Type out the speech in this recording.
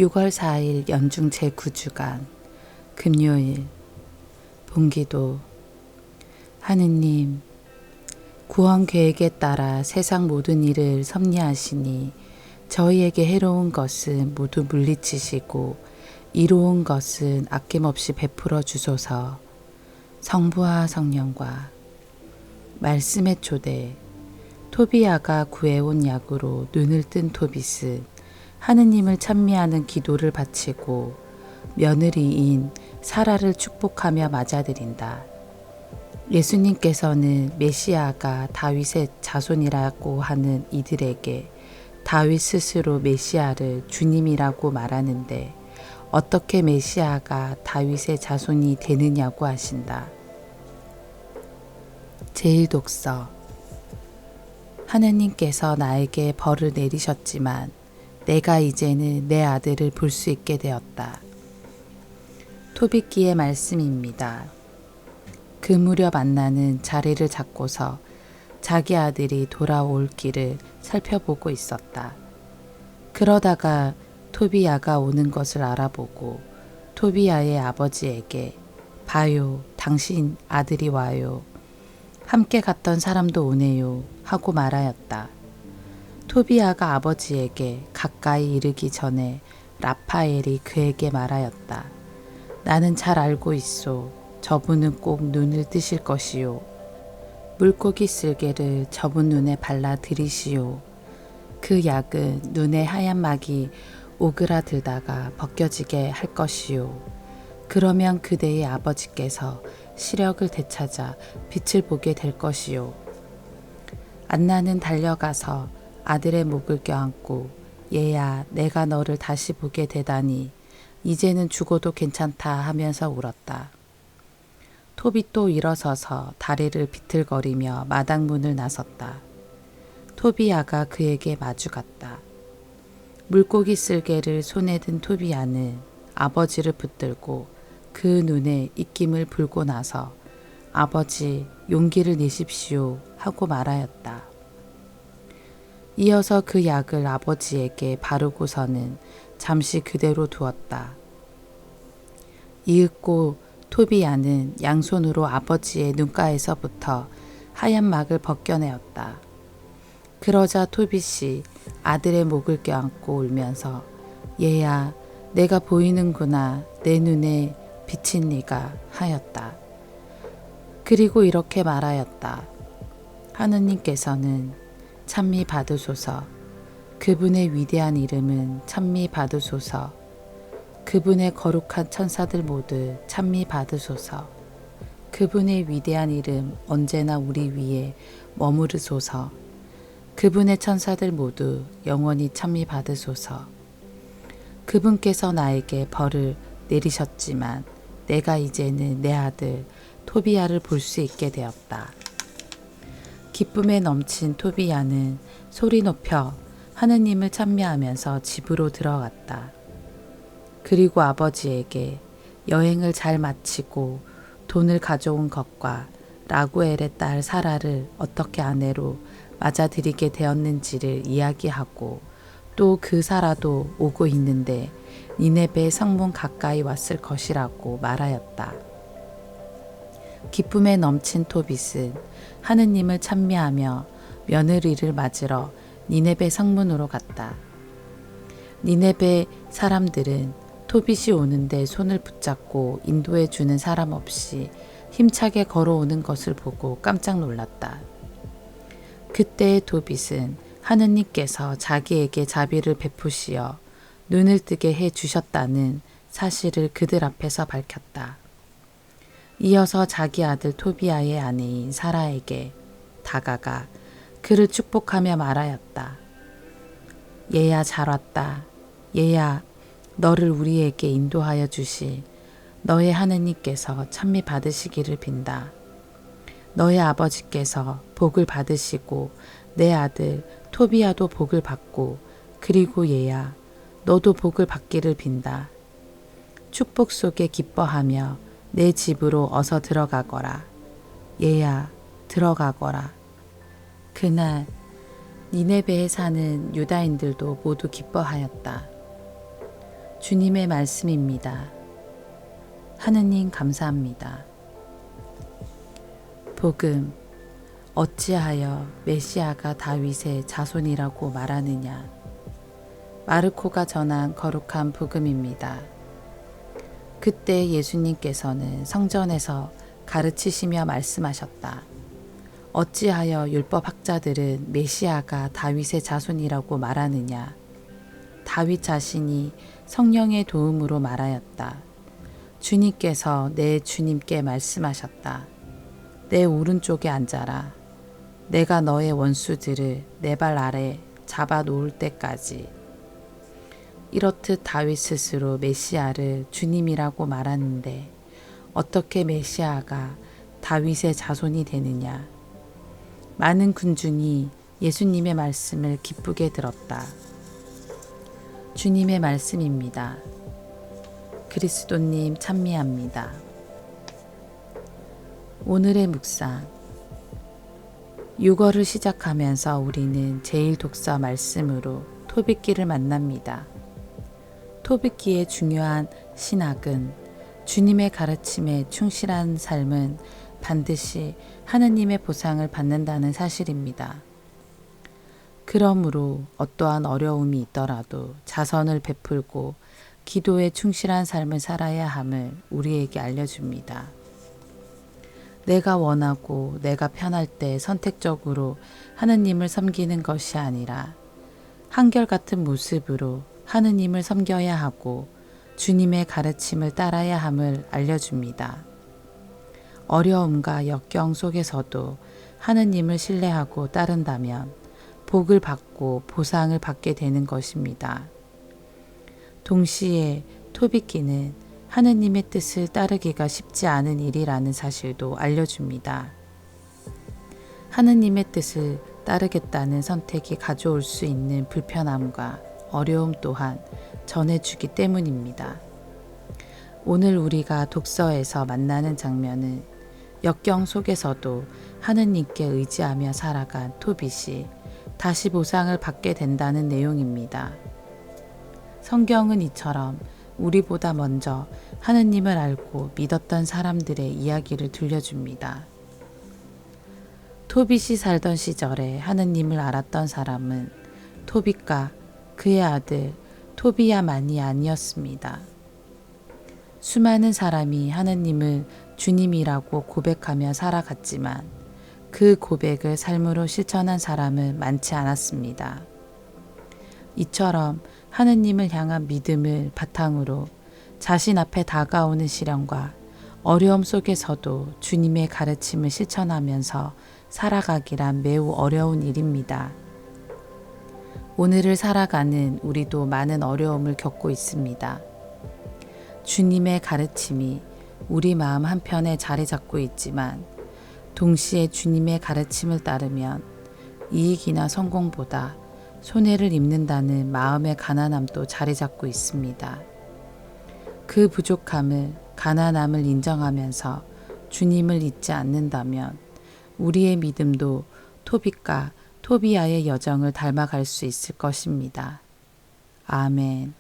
6월 4일 연중 제9주간 금요일 본기도. 하느님, 구원 계획에 따라 세상 모든 일을 섭리하시니 저희에게 해로운 것은 모두 물리치시고 이로운 것은 아낌없이 베풀어 주소서. 성부와 성령과 말씀의 초대. 토비야가 구해온 약으로 눈을 뜬 토빗은 하느님을 찬미하는 기도를 바치고 며느리인 사라를 축복하며 맞아들인다. 예수님께서는 메시아가 다윗의 자손이라고 하는 이들에게 다윗 스스로 메시아를 주님이라고 말하는데 어떻게 메시아가 다윗의 자손이 되느냐고 하신다. 제1독서. 하느님께서 나에게 벌을 내리셨지만 내가 이제는 내 아들을 볼 수 있게 되었다. 토빗기의 말씀입니다. 그 무렵 안나는 자리를 잡고서 자기 아들이 돌아올 길을 살펴보고 있었다. 그러다가 토비야가 오는 것을 알아보고 토비야의 아버지에게 봐요, 당신 아들이 와요. 함께 갔던 사람도 오네요 하고 말하였다. 토비야가 아버지에게 가까이 이르기 전에 라파엘이 그에게 말하였다. 나는 잘 알고 있소. 저분은 꼭 눈을 뜨실 것이요. 물고기 쓸개를 저분 눈에 발라 들이시오. 그 약은 눈에 하얀 막이 오그라들다가 벗겨지게 할 것이요. 그러면 그대의 아버지께서 시력을 되찾아 빛을 보게 될 것이요. 안나는 달려가서 아들의 목을 껴안고 얘야, 내가 너를 다시 보게 되다니 이제는 죽어도 괜찮다 하면서 울었다. 토빗도 일어서서 다리를 비틀거리며 마당문을 나섰다. 토비야가 그에게 마주갔다. 물고기 쓸개를 손에 든 토비야는 아버지를 붙들고 그 눈에 입김을 불고 나서 아버지, 용기를 내십시오 하고 말하였다. 이어서 그 약을 아버지에게 바르고서는 잠시 그대로 두었다. 이윽고 토비야는 양손으로 아버지의 눈가에서부터 하얀 막을 벗겨내었다. 그러자 토빗이 아들의 목을 껴안고 울면서 얘야, 내가 보이는구나. 내 눈에 비친 네가 하였다. 그리고 이렇게 말하였다. 하느님께서는 찬미 받으소서. 그분의 위대한 이름은 찬미 받으소서. 그분의 거룩한 천사들 모두 찬미 받으소서. 그분의 위대한 이름 언제나 우리 위에 머무르소서. 그분의 천사들 모두 영원히 찬미 받으소서. 그분께서 나에게 벌을 내리셨지만 내가 이제는 내 아들 토비야를 볼 수 있게 되었다. 기쁨에 넘친 토비야는 소리 높여 하느님을 찬미하면서 집으로 들어갔다. 그리고 아버지에게 여행을 잘 마치고 돈을 가져온 것과 라구엘의 딸 사라를 어떻게 아내로 맞아들이게 되었는지를 이야기하고 또 그 사라도 오고 있는데 니네베 성문 가까이 왔을 것이라고 말하였다. 기쁨에 넘친 토빗은 하느님을 찬미하며 며느리를 맞으러 니네베 성문으로 갔다. 니네베 사람들은 토빗이 오는데 손을 붙잡고 인도해 주는 사람 없이 힘차게 걸어오는 것을 보고 깜짝 놀랐다. 그때의 토빗은 하느님께서 자기에게 자비를 베푸시어 눈을 뜨게 해 주셨다는 사실을 그들 앞에서 밝혔다. 이어서 자기 아들 토비야의 아내인 사라에게 다가가 그를 축복하며 말하였다. 얘야, 잘 왔다. 얘야, 너를 우리에게 인도하여 주실 너의 하느님께서 찬미 받으시기를 빈다. 너의 아버지께서 복을 받으시고 내 아들 토비야도 복을 받고 그리고 얘야, 너도 복을 받기를 빈다. 축복 속에 기뻐하며 내 집으로 어서 들어가거라. 얘야, 들어가거라. 그날 니네베에 사는 유다인들도 모두 기뻐하였다. 주님의 말씀입니다. 하느님 감사합니다. 복음. 어찌하여 메시아가 다윗의 자손이라고 말하느냐. 마르코가 전한 거룩한 복음입니다. 그때 예수님께서는 성전에서 가르치시며 말씀하셨다. 어찌하여 율법학자들은 메시아가 다윗의 자손이라고 말하느냐. 다윗 자신이 성령의 도움으로 말하였다. 주님께서 내 주님께 말씀하셨다. 내 오른쪽에 앉아라. 내가 너의 원수들을 내 발 아래 잡아 놓을 때까지. 이렇듯 다윗 스스로 메시아를 주님이라고 말하는데 어떻게 메시아가 다윗의 자손이 되느냐. 많은 군중이 예수님의 말씀을 기쁘게 들었다. 주님의 말씀입니다. 그리스도님 찬미합니다. 오늘의 묵상. 6월을 시작하면서 우리는 제1독서 말씀으로 토빗기를 만납니다. 토빗기의 중요한 신학은 주님의 가르침에 충실한 삶은 반드시 하느님의 보상을 받는다는 사실입니다. 그러므로 어떠한 어려움이 있더라도 자선을 베풀고 기도에 충실한 삶을 살아야 함을 우리에게 알려줍니다. 내가 원하고 내가 편할 때 선택적으로 하느님을 섬기는 것이 아니라 한결같은 모습으로 하느님을 섬겨야 하고 주님의 가르침을 따라야 함을 알려줍니다. 어려움과 역경 속에서도 하느님을 신뢰하고 따른다면 복을 받고 보상을 받게 되는 것입니다. 동시에 토빗기는 하느님의 뜻을 따르기가 쉽지 않은 일이라는 사실도 알려줍니다. 하느님의 뜻을 따르겠다는 선택이 가져올 수 있는 불편함과 어려움 또한 전해주기 때문입니다. 오늘 우리가 독서에서 만나는 장면은 역경 속에서도 하느님께 의지하며 살아간 토빗이 다시 보상을 받게 된다는 내용입니다. 성경은 이처럼 우리보다 먼저 하느님을 알고 믿었던 사람들의 이야기를 들려줍니다. 토빗이 살던 시절에 하느님을 알았던 사람은 토빗과 그의 아들 토비야만이 아니었습니다. 수많은 사람이 하느님을 주님이라고 고백하며 살아갔지만 그 고백을 삶으로 실천한 사람은 많지 않았습니다. 이처럼 하느님을 향한 믿음을 바탕으로 자신 앞에 다가오는 시련과 어려움 속에서도 주님의 가르침을 실천하면서 살아가기란 매우 어려운 일입니다. 오늘을 살아가는 우리도 많은 어려움을 겪고 있습니다. 주님의 가르침이 우리 마음 한편에 자리 잡고 있지만 동시에 주님의 가르침을 따르면 이익이나 성공보다 손해를 입는다는 마음의 가난함도 자리 잡고 있습니다. 그 부족함을, 가난함을 인정하면서 주님을 잊지 않는다면 우리의 믿음도 토빗과 토비야의 여정을 닮아갈 수 있을 것입니다. 아멘.